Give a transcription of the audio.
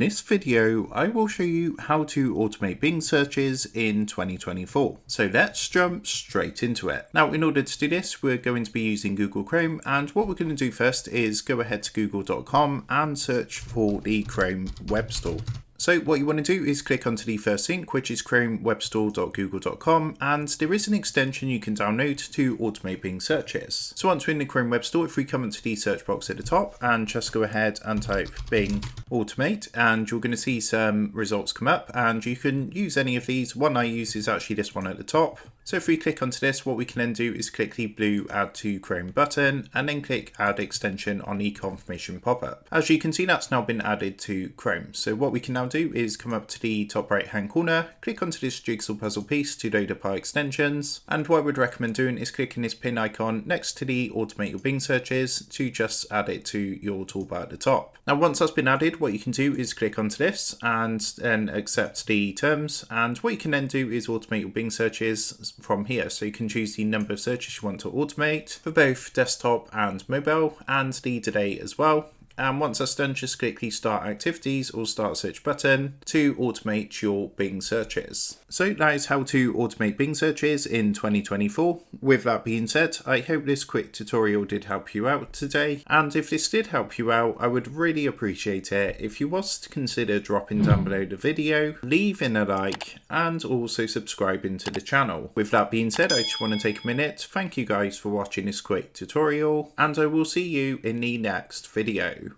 this video, I will show you how to automate Bing searches in 2024. So let's jump straight into it. Now, in order to do this, we're going to be using Google Chrome, and what we're going to do first is go ahead to google.com and search for the Chrome Web Store. So what you want to do is click onto the first link, which is chromewebstore.google.com, and there is an extension you can download to automate Bing searches. So once we're in the Chrome Web Store, if we come into the search box at the top and just go ahead and type Bing Automate, and you're going to see some results come up, and you can use any of these. One I use is actually this one at the top. So if we click onto this, what we can then do is click the blue Add to Chrome button and then click Add Extension on the confirmation pop-up. As you can see, that's now been added to Chrome. So what we can now do is come up to the top right hand corner, click onto this jigsaw puzzle piece to load up our extensions. And what I would recommend doing is clicking this pin icon next to the Automate Your Bing Searches to just add it to your toolbar at the top. Now once that's been added, what you can do is click onto this and then accept the terms. And what you can then do is automate your Bing searches from here. So you can choose the number of searches you want to automate for both desktop and mobile, and the today as well. And once that's done, just click the Start Activities or Start Search button to automate your Bing searches. So that is how to automate Bing searches in 2024. With that being said, I hope this quick tutorial did help you out today. And if this did help you out, I would really appreciate it if you was to consider dropping down below the video, leaving a like, and also subscribing to the channel. With that being said, I just want to take a minute. Thank you guys for watching this quick tutorial, and I will see you in the next video.